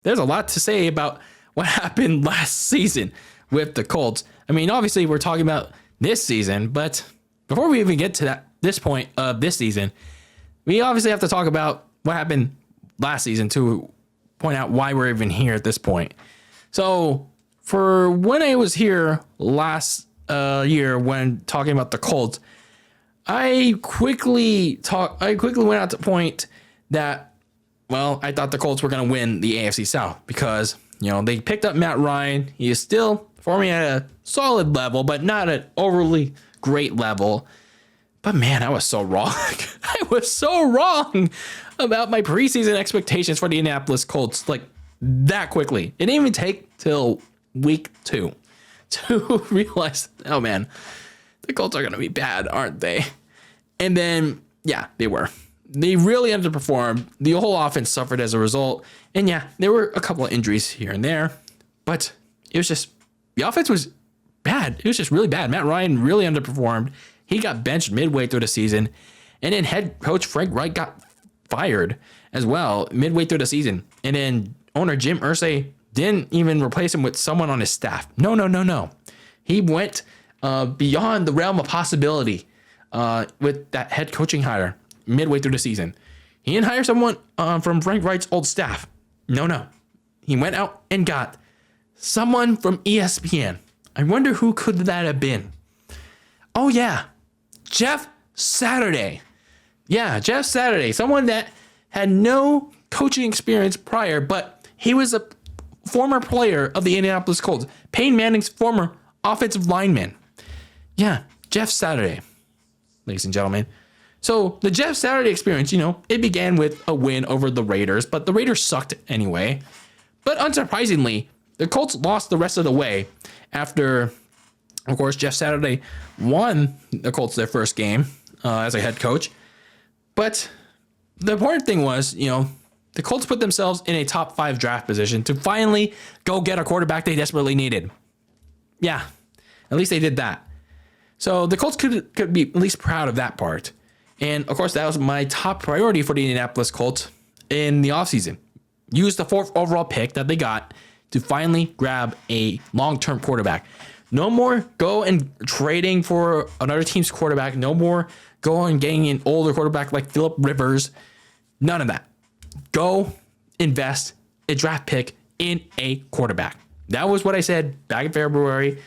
there's a lot to say about what happened last season with the Colts. I mean, obviously we're talking about this season, but before we even get to this point of this season, we obviously have to talk about what happened last season to point out why we're even here at this point. So for when I was here last year when talking about the Colts, I quickly went out to point that, well, I thought the Colts were going to win the AFC South because, they picked up Matt Ryan. He is still performing at a solid level, but not an overly great level. But man, I was so wrong. I was so wrong about my preseason expectations for the Indianapolis Colts, like that quickly. It didn't even take till week 2 to realize, oh man, the Colts are going to be bad, aren't they? And then, yeah, they were. They really underperformed. The whole offense suffered as a result. And yeah, there were a couple of injuries here and there, but it was just, the offense was bad. It was just really bad. Matt Ryan really underperformed. He got benched midway through the season. And then head coach Frank Reich got fired as well midway through the season. And then owner Jim Irsay didn't even replace him with someone on his staff. No. He went beyond the realm of possibility with that head coaching hire midway through the season. He didn't hire someone from Frank Reich's old staff. No. He went out and got someone from ESPN. I wonder who could that have been. Oh, yeah. Jeff Saturday. Yeah, Jeff Saturday. Someone that had no coaching experience prior, but he was a former player of the Indianapolis Colts. Peyton Manning's former offensive lineman. Yeah, Jeff Saturday, ladies and gentlemen. So the Jeff Saturday experience, it began with a win over the Raiders, but the Raiders sucked anyway. But unsurprisingly, the Colts lost the rest of the way after, of course, Jeff Saturday won the Colts their first game as a head coach. But the important thing was, the Colts put themselves in a top 5 draft position to finally go get a quarterback they desperately needed. Yeah, at least they did that. So the Colts could be at least proud of that part. And of course, that was my top priority for the Indianapolis Colts in the offseason. Use the 4th overall pick that they got to finally grab a long-term quarterback. No more go and trading for another team's quarterback. No more go and getting an older quarterback like Phillip Rivers. None of that. Go invest a draft pick in a quarterback. That was what I said back in February.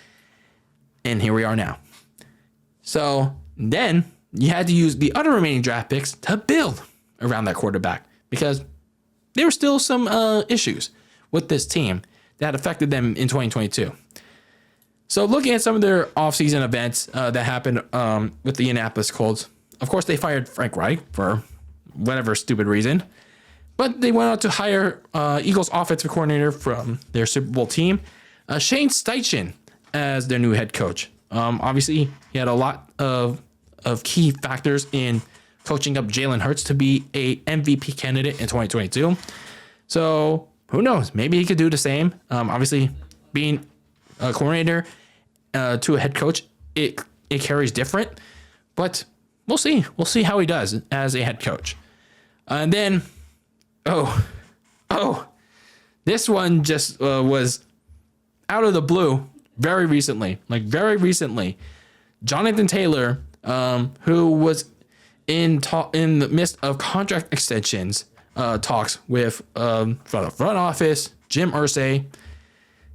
And here we are now. So then you had to use the other remaining draft picks to build around that quarterback because there were still some issues with this team that affected them in 2022. So looking at some of their offseason events that happened with the Indianapolis Colts, of course, they fired Frank Reich for whatever stupid reason. But they went out to hire Eagles offensive coordinator from their Super Bowl team, Shane Steichen, as their new head coach. Obviously, he had a lot of key factors in coaching up Jalen Hurts to be a MVP candidate in 2022. So who knows? Maybe he could do the same. Obviously, being a coordinator to a head coach, it carries different. But we'll see. We'll see how he does as a head coach. And then, this one just was out of the blue very recently. Jonathan Taylor, who was in the midst of contract extensions talks with from the front office, Jim Irsay.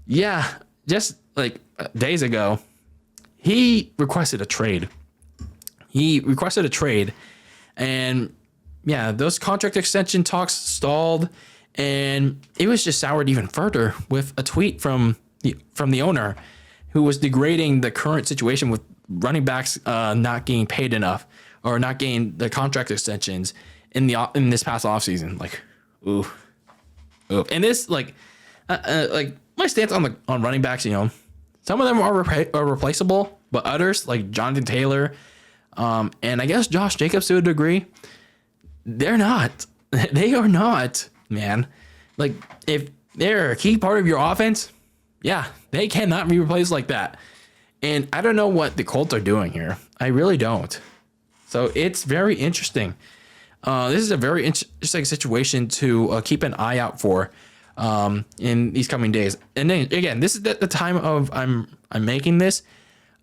Yeah, just like days ago, he requested a trade. And yeah, those contract extension talks stalled, and it was just soured even further with a tweet from the owner, who was degrading the current situation with running backs not getting paid enough or not getting the contract extensions in this past offseason. Like, ooh. And this like my stance on running backs, some of them are replaceable, but others like Jonathan Taylor, and I guess Josh Jacobs to a degree, they're not. They are not, man. Like, if they're a key part of your offense, yeah, they cannot be replaced like that. And I don't know what the Colts are doing here. I really don't. So it's very interesting. This is a very interesting situation to keep an eye out for. in these coming days. And then again, this is the time of I'm making this.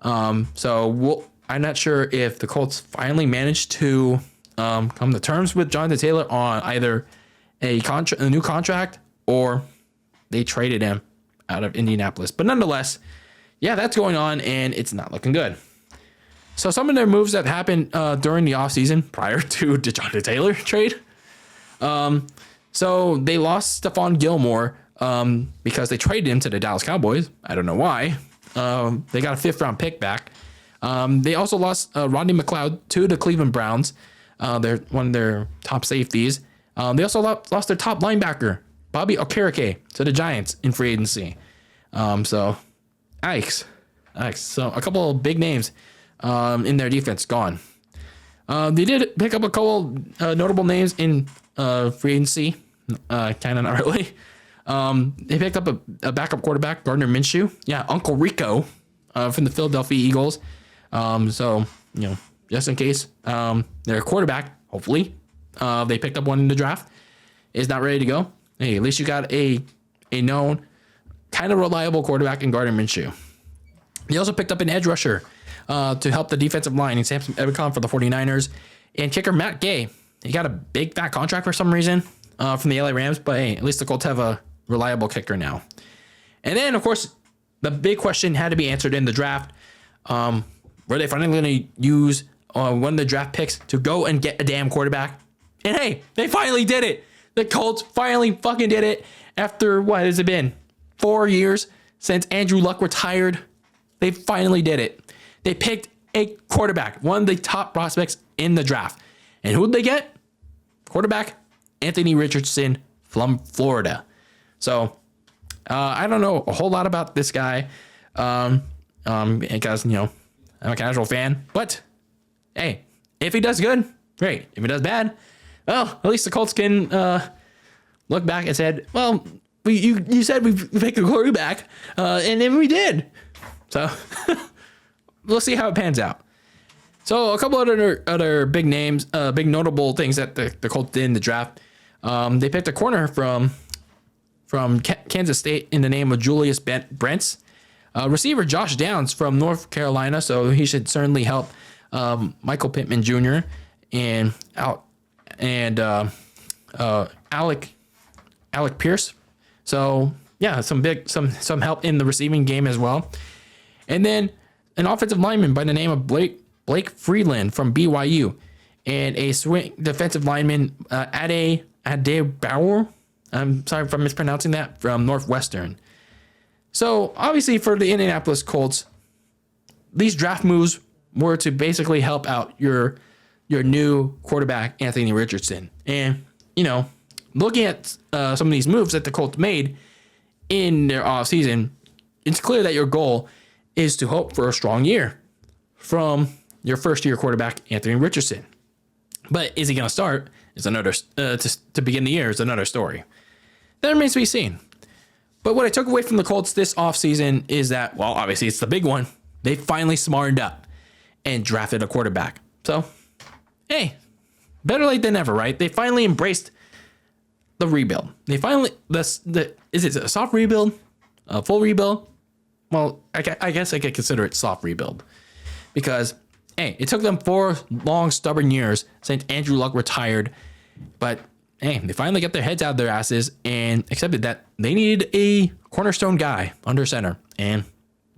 So I'm not sure if the Colts finally managed to come to terms with Jonathan Taylor on either a new contract, or they traded him out of Indianapolis. But nonetheless, yeah, that's going on, and it's not looking good. So some of their moves that happened during the offseason prior to the Jonathan Taylor trade. So they lost Stephon Gilmore because they traded him to the Dallas Cowboys. I don't know why. They got a 5th-round pick back. They also lost Rodney McLeod to the Cleveland Browns. They're one of their top safeties. They also lost their top linebacker, Bobby Okereke, to the Giants in free agency. So, yikes. So a couple of big names in their defense gone. They did pick up a couple notable names in free agency. Kind of not really. They picked up a backup quarterback, Gardner Minshew. Yeah, Uncle Rico from the Philadelphia Eagles. So, just in case their quarterback, hopefully, they picked up one in the draft, is not ready to go. Hey, at least you got a known, kind of reliable quarterback in Gardner Minshew. They also picked up an edge rusher to help the defensive line in Samson Ebicom for the 49ers. And kicker Matt Gay. He got a big fat contract for some reason from the LA Rams, but hey, at least the Colts have a reliable kicker now. And then, of course, the big question had to be answered in the draft. Were they finally going to use one of the draft picks to go and get a damn quarterback? And hey, they finally did it. The Colts finally fucking did it after, what has it been? 4 years since Andrew Luck retired. They finally did it. They picked a quarterback, one of the top prospects in the draft. And who did they get? Quarterback Anthony Richardson from Florida. So I don't know a whole lot about this guy because, I'm a casual fan. But hey, if he does good, great. If he does bad, well, at least the Colts can look back and said, well, you said we picked a quarterback, and then we did. So we'll see how it pans out. So a couple other big names, big notable things that the Colts did in the draft. They picked a corner from Kansas State in the name of Julius Brents. Receiver Josh Downs from North Carolina, so he should certainly help Michael Pittman Jr. and Alec Pierce. So yeah, some help in the receiving game as well. And then an offensive lineman by the name of Blake Freeland from BYU, and a swing defensive lineman Ade Bauer. I'm sorry if I'm mispronouncing that, from Northwestern. So obviously for the Indianapolis Colts, these draft moves were to basically help out your new quarterback, Anthony Richardson. And, looking at some of these moves that the Colts made in their offseason, it's clear that your goal is to hope for a strong year from your first-year quarterback, Anthony Richardson. But is he going to start? Is another to begin the year is another story. That remains to be seen. But what I took away from the Colts this offseason is that, well, obviously it's the big one. They finally smartened up and drafted a quarterback. So, hey, better late than never, right? They finally embraced the rebuild. They finally is it a soft rebuild, a full rebuild? Well, I guess I could consider it soft rebuild, because hey, it took them 4 long, stubborn years since Andrew Luck retired, but hey, they finally got their heads out of their asses and accepted that they needed a cornerstone guy under center. And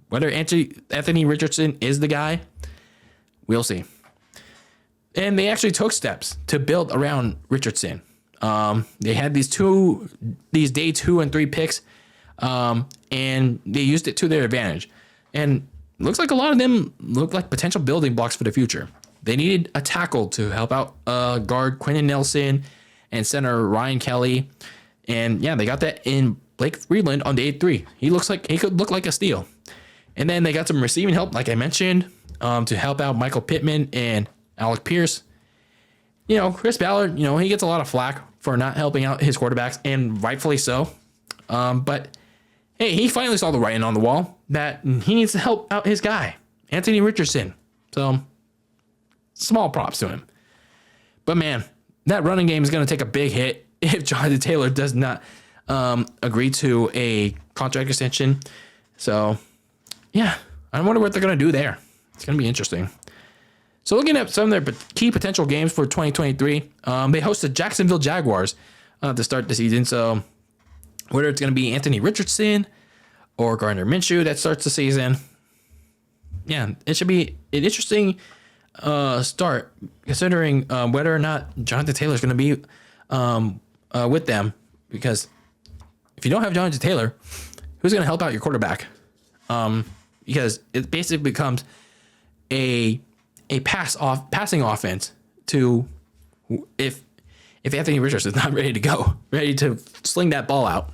whether Anthony Richardson is the guy, we'll see. And they actually took steps to build around Richardson. They had these day 2 and 3 picks, and they used it to their advantage. And looks like a lot of them look like potential building blocks for the future. They needed a tackle to help out guard Quentin Nelson and center Ryan Kelly. And yeah, they got that in Blake Freeland on day 3. He could look like a steal. And then they got some receiving help, like I mentioned, to help out Michael Pittman and Alec Pierce. Chris Ballard, he gets a lot of flack for not helping out his quarterbacks, and rightfully so. But hey, he finally saw the writing on the wall that he needs to help out his guy, Anthony Richardson. So small props to him. But man, that running game is going to take a big hit if Jonathan Taylor does not agreed to a contract extension. So, yeah, I wonder what they're going to do there. It's going to be interesting. So looking at some of their key potential games for 2023, they host the Jacksonville Jaguars to start the season. So whether it's going to be Anthony Richardson or Gardner Minshew that starts the season, yeah, it should be an interesting start considering whether or not Jonathan Taylor is going to be with them. Because if you don't have Jonathan Taylor, who's going to help out your quarterback? Because it basically becomes a passing offense to if Anthony Richardson is not ready to go, ready to sling that ball out.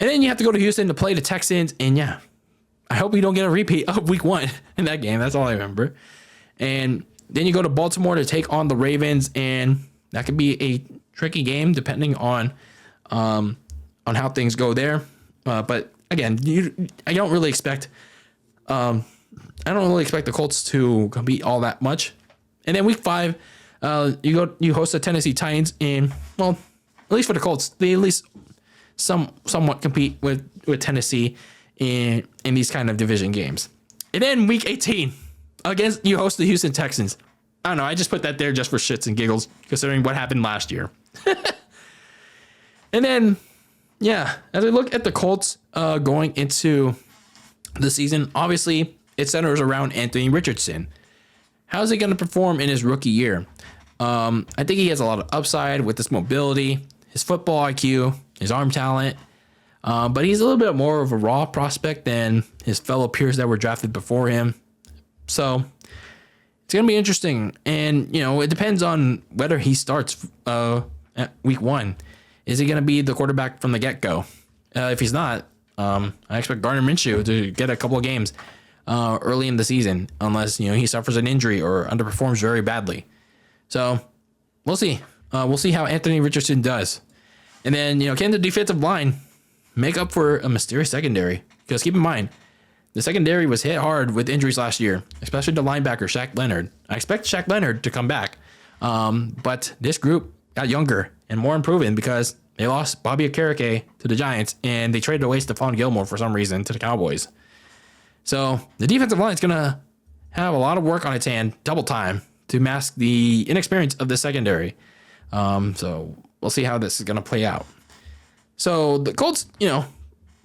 And then you have to go to Houston to play the Texans. And yeah, I hope you don't get a repeat of week 1 in that game. That's all I remember. And then you go to Baltimore to take on the Ravens. And that could be a tricky game depending on how things go there. But again, I don't really expect the Colts to compete all that much. And then week 5, you host the Tennessee Titans, and well, at least for the Colts, they at least somewhat compete with Tennessee in these kind of division games. And then week 18, you host the Houston Texans. I don't know, I just put that there just for shits and giggles, considering what happened last year. And then, yeah, as we look at the Colts going into the season, obviously it centers around Anthony Richardson. How's he going to perform in his rookie year? I think he has a lot of upside with his mobility, his football IQ, his arm talent. But he's a little bit more of a raw prospect than his fellow peers that were drafted before him. So it's going to be interesting. And, it depends on whether he starts at week 1. Is he going to be the quarterback from the get-go? If he's not, I expect Gardner Minshew to get a couple of games early in the season, unless he suffers an injury or underperforms very badly. So we'll see. We'll see how Anthony Richardson does, and then can the defensive line make up for a mysterious secondary? Because keep in mind, the secondary was hit hard with injuries last year, especially the linebacker Shaq Leonard. I expect Shaq Leonard to come back, but this group got younger and more improving because they lost Bobby Okereke to the Giants, and they traded away Stephon Gilmore for some reason to the Cowboys. So the defensive line is going to have a lot of work on its hand, double time, to mask the inexperience of the secondary. So we'll see how this is going to play out. So the Colts,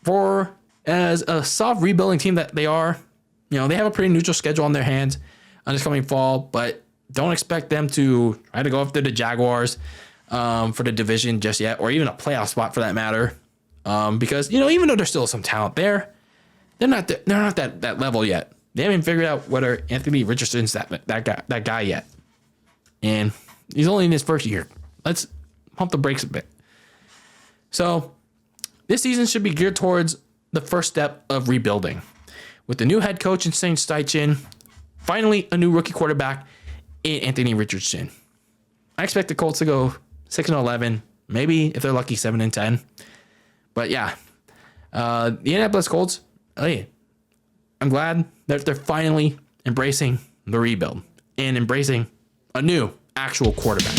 for as a soft rebuilding team that they are, they have a pretty neutral schedule on their hands on this coming fall, but don't expect them to try to go after the Jaguars for the division just yet, or even a playoff spot for that matter. Because, even though there's still some talent there, they're not that level yet. They haven't figured out whether Anthony Richardson's that guy yet. And he's only in his first year. Let's pump the brakes a bit. So this season should be geared towards the first step of rebuilding. With the new head coach in Shane Steichen, finally a new rookie quarterback in Anthony Richardson. I expect the Colts to go 6-11, maybe if they're lucky 7-10. But yeah, the Indianapolis Colts, hey, I'm glad that they're finally embracing the rebuild and embracing a new actual quarterback.